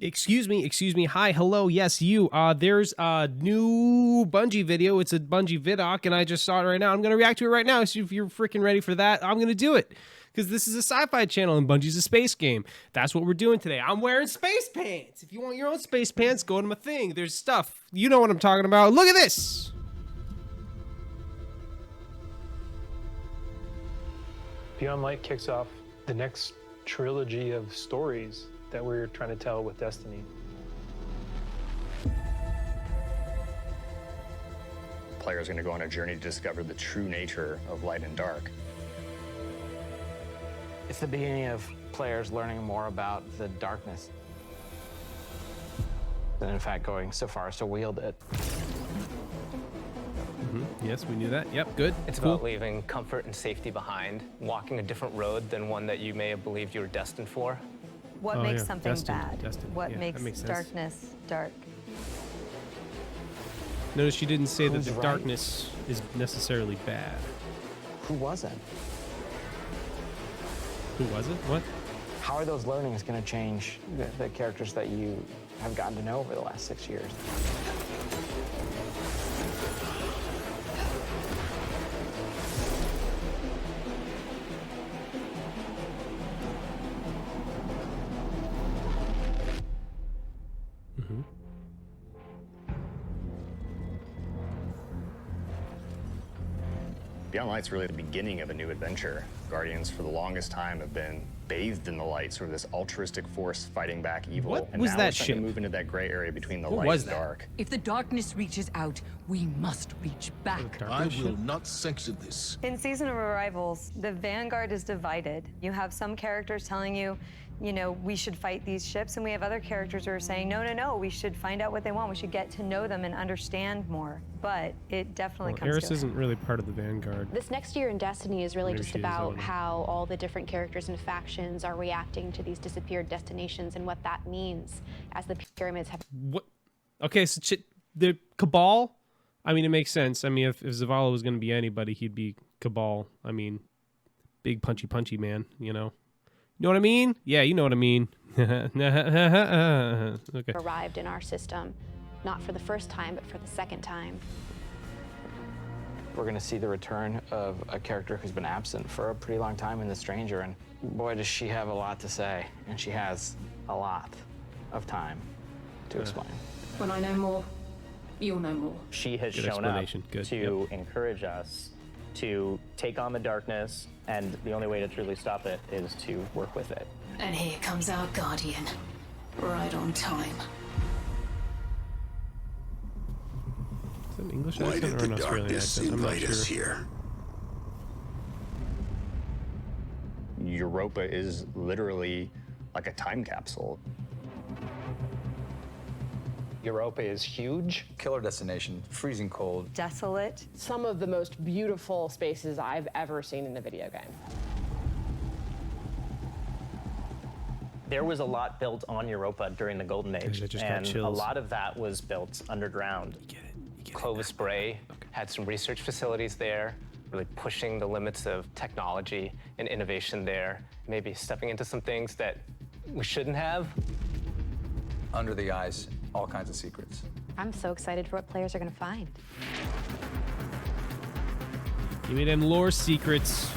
Excuse me. Hi, hello, yes, you. There's a new Bungie video. It's a Bungie ViDoc, and I just saw it right now. I'm gonna react to it right now. So if you're freaking ready for that, I'm gonna do it. Because this is a sci-fi channel and Bungie's a space game. That's what we're doing today. I'm wearing space pants. If you want your own space pants, go to my thing. There's stuff. You know what I'm talking about. Look at this. Beyond Light kicks off the next trilogy of stories that we're trying to tell with Destiny. Players are going to go on a journey to discover the true nature of light and dark. It's the beginning of players learning more about the darkness, and in fact going so far as to wield it. Yes, we knew that. Yep, good. It's about leaving comfort and safety behind, walking a different road than one that you may have believed you were destined for. What makes something bad? What Yeah, makes sense. darkness dark? Notice she didn't say that Who's the right? darkness is necessarily bad. Who wasn't? Who was it? What? How are those learnings going to change the characters that you have gotten to know over the last 6 years? Beyond Light's really the beginning of a new adventure. Guardians, for the longest time, have been bathed in the light, sort of this altruistic force fighting back evil. What and was now that we're starting ship? to move into that gray area between the What light was and that? dark. If the darkness reaches out, we must reach back. I will not sanction this. In Season of Arrivals, the Vanguard is divided. You have some characters telling you, you know, we should fight these ships, and we have other characters who are saying, no, we should find out what they want. We should get to know them and understand more. But it definitely comes Eris to isn't really part of the Vanguard. This next year in Destiny is really Maybe just she is, I about don't know. how all the different characters and factions are reacting to these disappeared destinations and what that means as the pyramids have. What? Okay, so the Cabal. I mean, it makes sense. I mean, if Zavala was going to be anybody, he'd be Cabal. I mean, big punchy man. You know what I mean? Yeah, you know what I mean. Okay. Arrived in our system, not for the first time, but for the second time. We're going to see the return of a character who's been absent for a pretty long time in The Stranger, and boy, does she have a lot to say, and she has a lot of time to explain. When I know more, you'll know more. She has Good shown up explanation. Good. to encourage us to take on the darkness, and the only way to truly stop it is to work with it. And here comes our guardian, right on time. Is that an English Why accent did or the an Australian darkness accent? I'm not invite us sure. here? Europa is literally like a time capsule. Europa is huge. Killer destination, freezing cold. desolate. Some of the most beautiful spaces I've ever seen in a video game. There was a lot built on Europa during the Golden Age, I just got and a chills. lot of that was built underground. You get it. Clovis Bray had some research facilities there, really pushing the limits of technology and innovation there, maybe stepping into some things that we shouldn't have. Under the ice, all kinds of secrets. I'm so excited for what players are going to find. Give me them lore secrets.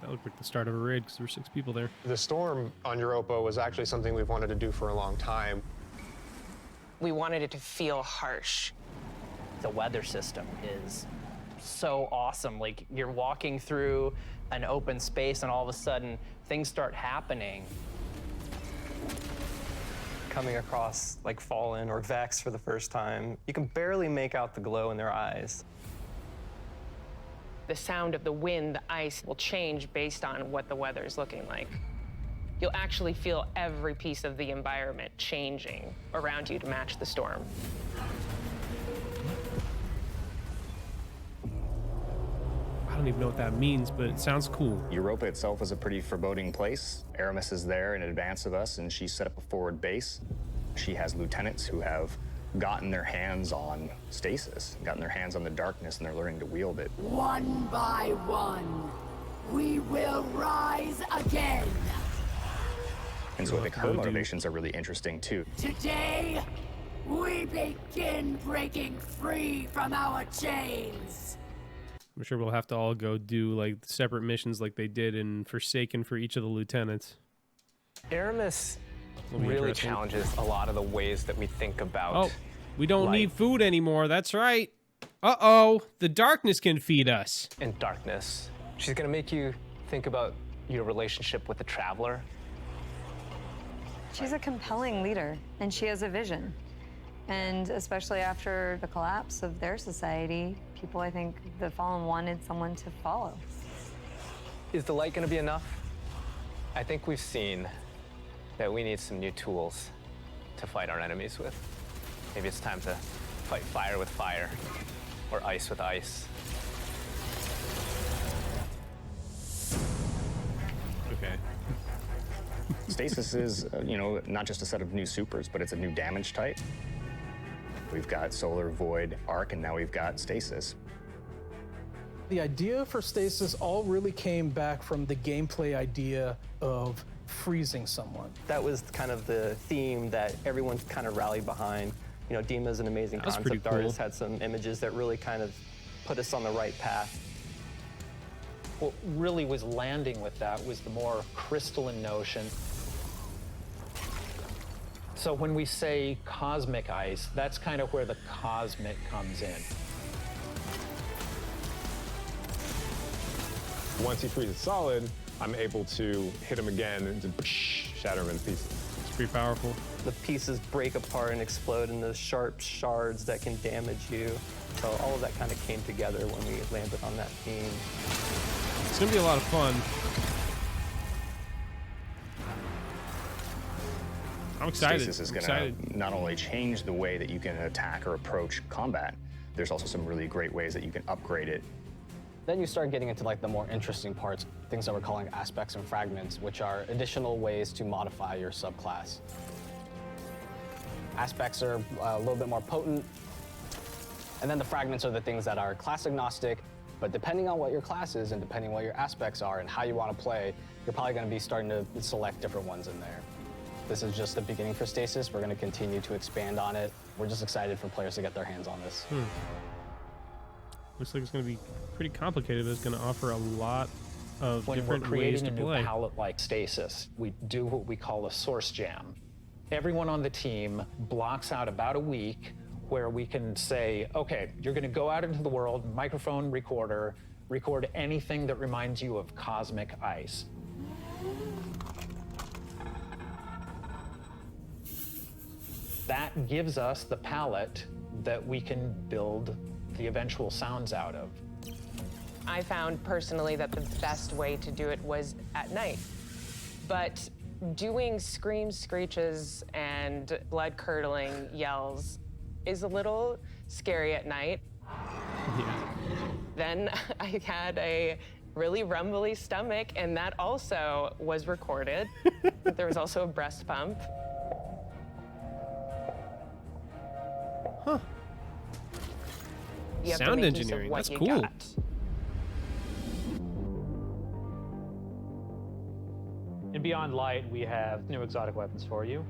That looked like the start of a raid because there were 6 people there. The storm on Europa was actually something we've wanted to do for a long time. We wanted it to feel harsh. The weather system is so awesome. Like, you're walking through an open space and all of a sudden things start happening. Coming across like Fallen or Vex for the first time, you can barely make out the glow in their eyes. The sound of the wind, the ice will change based on what the weather is looking like. You'll actually feel every piece of the environment changing around you to match the storm. I don't even know what that means, but it sounds cool. Europa itself is a pretty foreboding place. Aramis is there in advance of us, and she set up a forward base. She has lieutenants who have gotten their hands on stasis, gotten their hands on the darkness, and they're learning to wield it. One by one, we will rise again. And so I think her motivations are really interesting too. Today, we begin breaking free from our chains. I'm sure we'll have to all go do like separate missions like they did in Forsaken for each of the lieutenants. Aramis really interesting. challenges a lot of the ways that we think about. Oh, we don't life. need food anymore. That's right. Uh-oh, the darkness can feed us. In darkness. She's gonna make you think about your relationship with the Traveler. She's a compelling leader, and she has a vision. And especially after the collapse of their society, people, I think, the Fallen wanted someone to follow. Is the light gonna be enough? I think we've seen that we need some new tools to fight our enemies with. Maybe it's time to fight fire with fire, or ice with ice. Okay. Stasis is, you know, not just a set of new supers, but it's a new damage type. We've got Solar, Void, Arc, and now we've got Stasis. The idea for Stasis all really came back from the gameplay idea of freezing someone. That was kind of the theme that everyone kind of rallied behind. You know, Dima's an amazing concept artist, had some images that really kind of put us on the right path. What really was landing with that was the more crystalline notion. So when we say cosmic ice, that's kind of where the cosmic comes in. Once he freezes solid, I'm able to hit him again and just shatter him into pieces. It's pretty powerful. The pieces break apart and explode into sharp shards that can damage you. So all of that kind of came together when we landed on that theme. It's gonna be a lot of fun. I'm excited. Stasis is going to not only change the way that you can attack or approach combat, there's also some really great ways that you can upgrade it. Then you start getting into like the more interesting parts, things that we're calling aspects and fragments, which are additional ways to modify your subclass. Aspects are a little bit more potent, and then the fragments are the things that are class agnostic, but depending on what your class is and depending on what your aspects are and how you want to play, you're probably going to be starting to select different ones in there. This is just the beginning for Stasis. We're going to continue to expand on it. We're just excited for players to get their hands on this. Looks like it's going to be pretty complicated, but it's going to offer a lot of When different we're ways creating to a play. new palette like Stasis, we do what we call a source jam. Everyone on the team blocks out about a week where we can say, okay, you're going to go out into the world, microphone, recorder, record anything that reminds you of cosmic ice. That gives us the palette that we can build the eventual sounds out of. I found personally that the best way to do it was at night. But doing screams, screeches, and blood-curdling yells is a little scary at night. Yeah. Then I had a really rumbly stomach, and that also was recorded. There was also a breast pump. Huh. You have to Sound make use of engineering, what that's you cool. got. In Beyond Light, we have new exotic weapons for you.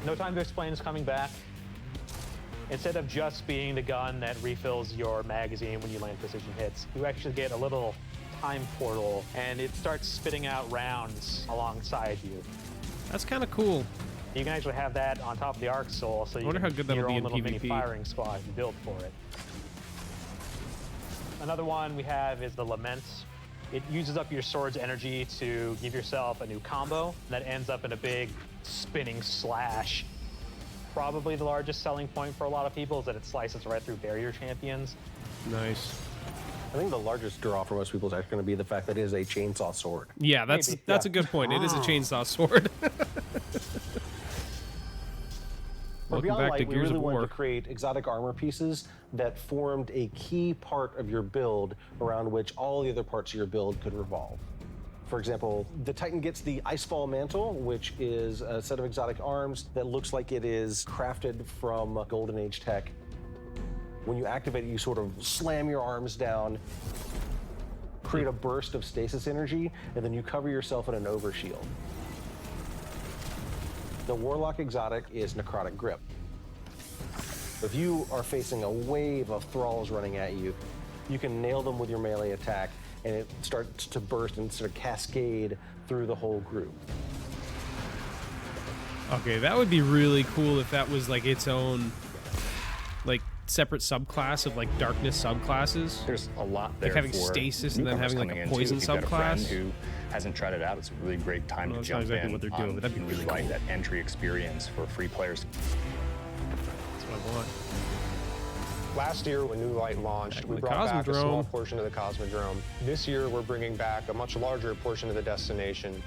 No Time to Explain is coming back. Instead of just being the gun that refills your magazine when you land precision hits, you actually get a little time portal, and it starts spitting out rounds alongside you. That's kind of cool. You can actually have that on top of the Arc Soul, so you wonder how can good that'll your be own in little mini PvP. firing squad you build for it. Another one we have is the Laments. It uses up your sword's energy to give yourself a new combo that ends up in a big spinning slash. Probably the largest selling point for a lot of people is that it slices right through barrier champions. Nice. I think the largest draw for most people is actually going to be the fact that it is a chainsaw sword. Yeah, that's a good point. It is a chainsaw sword. For Welcome Beyond back Light, to we Gears really of wanted War. to create exotic armor pieces that formed a key part of your build around which all the other parts of your build could revolve. For example, the Titan gets the Icefall Mantle, which is a set of exotic arms that looks like it is crafted from Golden Age tech. When you activate it, you sort of slam your arms down. create a burst of stasis energy, and then you cover yourself in an overshield. The Warlock exotic is Necrotic Grip. If you are facing a wave of thralls running at you, you can nail them with your melee attack, and it starts to burst and sort of cascade through the whole group. Okay, that would be really cool if that was like its own, like, separate subclass of like darkness subclasses. There's a lot there, like having for stasis and then having like newcomers a coming in, too. poison If you've got a friend subclass. who hasn't tried it out, it's a really great time Well, to that's not jump exactly in. what they're doing, but that'd be really like cool. that entry experience for free players. That's what I want. Last year, when New Light launched, we brought back a small portion of the Cosmodrome. This year, we're bringing back a much larger portion of the destination.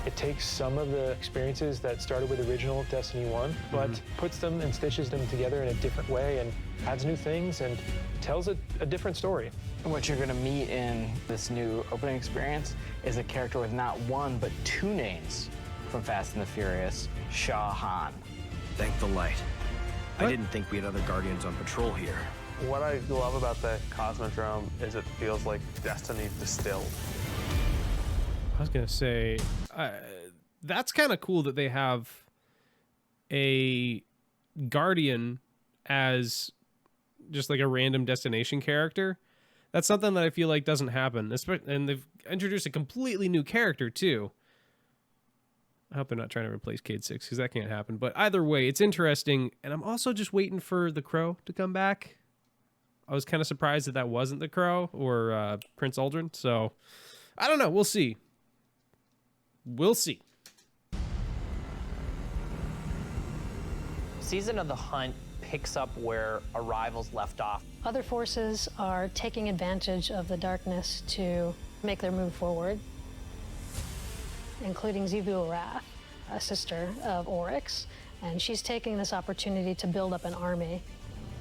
It takes some of the experiences that started with original Destiny 1, but puts them and stitches them together in a different way and adds new things and tells a different story. What you're going to meet in this new opening experience is a character with not one, but two names from Fast and the Furious, Shah Han. Thank the light. I didn't think we had other Guardians on patrol here. What I love about the Cosmodrome is it feels like Destiny distilled. I was gonna say, that's kind of cool that they have a Guardian as just like a random destination character. That's something that I feel like doesn't happen. And they've introduced a completely new character too. I hope they're not trying to replace Cade 6 because that can't happen. But either way, it's interesting. And I'm also just waiting for the Crow to come back. I was kind of surprised that that wasn't the Crow or Prince Aldrin. So I don't know. We'll see. We'll see. Season of the Hunt picks up where Arrival's left off. Other forces are taking advantage of the darkness to make their move forward, including Xivu Arath, a sister of Oryx, and she's taking this opportunity to build up an army,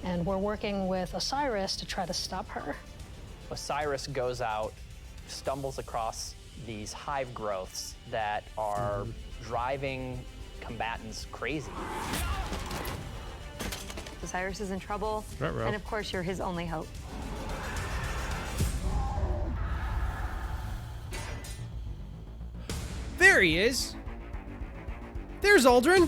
and we're working with Osiris to try to stop her. Osiris goes out, stumbles across these hive growths that are driving combatants crazy. Osiris is in trouble, Ruh-roh. and of course you're his only hope. There he is. There's Aldrin.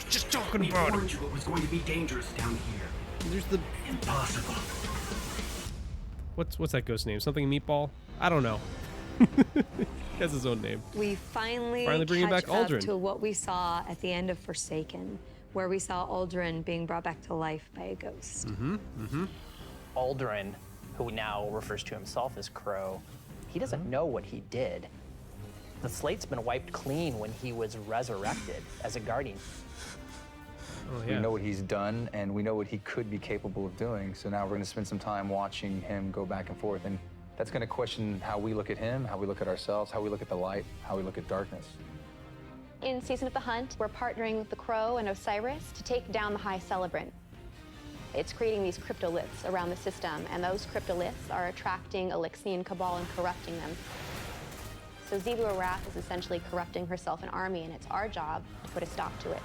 Just talking about warned you it was going to be dangerous down here. There's the Impossible. what's that ghost name? Something Meatball? I don't know. He has his own name. We finally bringing catch back up Aldrin. to what we saw at the end of Forsaken, where we saw Aldrin being brought back to life by a ghost. Aldrin, who now refers to himself as Crow, he doesn't know what he did. The slate's been wiped clean when he was resurrected as a Guardian. Oh, We know what he's done, and we know what he could be capable of doing. So now we're going to spend some time watching him go back and forth. And that's going to question how we look at him, how we look at ourselves, how we look at the light, how we look at darkness. In Season of the Hunt, we're partnering with the Crow and Osiris to take down the High Celebrant. It's creating these cryptoliths around the system, and those cryptoliths are attracting Elixian Cabal and corrupting them. So Xivu Arath is essentially corrupting herself and army, and it's our job to put a stop to it.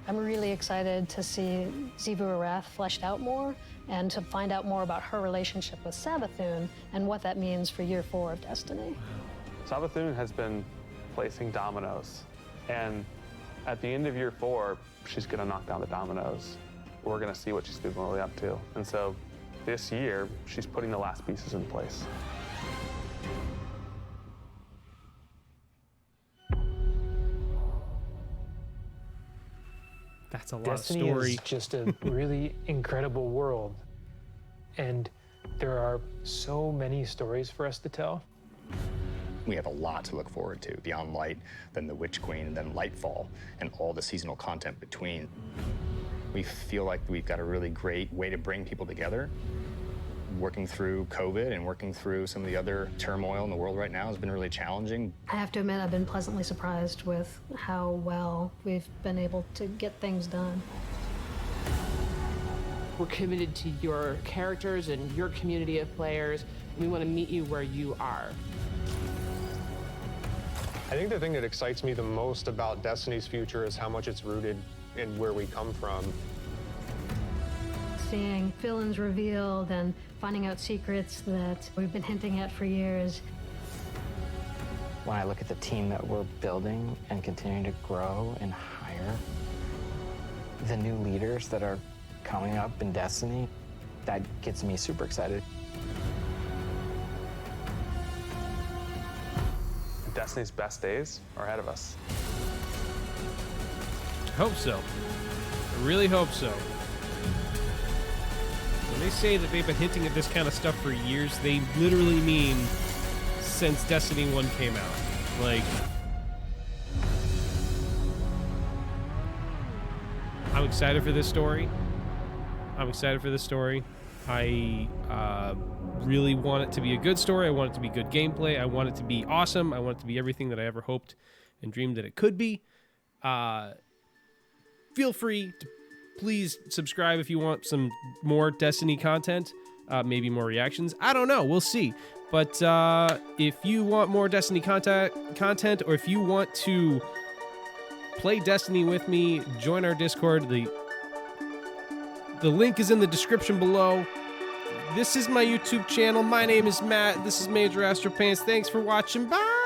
I'm really excited to see Xivu Arath fleshed out more and to find out more about her relationship with Savathun and what that means for Year 4 of Destiny. Savathun has been placing dominoes, and at the end of Year 4, she's going to knock down the dominoes. We're going to see what she's been really up to. And so this year, she's putting the last pieces in place. That's a lot Destiny of story. is just a really incredible world, and there are so many stories for us to tell. We have a lot to look forward to beyond Light, then the Witch Queen, and then Lightfall, and all the seasonal content between. We feel like we've got a really great way to bring people together. Working through COVID and working through some of the other turmoil in the world right now has been really challenging. I have to admit, I've been pleasantly surprised with how well we've been able to get things done. We're committed to your characters and your community of players. We want to meet you where you are. I think the thing that excites me the most about Destiny's future is how much it's rooted in where we come from. seeing villains revealed and finding out secrets that we've been hinting at for years. When I look at the team that we're building and continuing to grow and hire, the new leaders that are coming up in Destiny, that gets me super excited. Destiny's best days are ahead of us. I hope so. I really hope so. When they say that they've been hinting at this kind of stuff for years, they literally mean since Destiny 1 came out. Like, I'm excited for this story. I'm excited for this story. I really want it to be a good story. I want it to be good gameplay. I want it to be awesome. I want it to be everything that I ever hoped and dreamed that it could be. Feel free to please subscribe if you want some more Destiny content, maybe more reactions. I don't know. We'll see. But if you want more Destiny content, or if you want to play Destiny with me, join our Discord. The link is in the description below. This is my YouTube channel. My name is Matt. This is Major Astro Pants. Thanks for watching. Bye!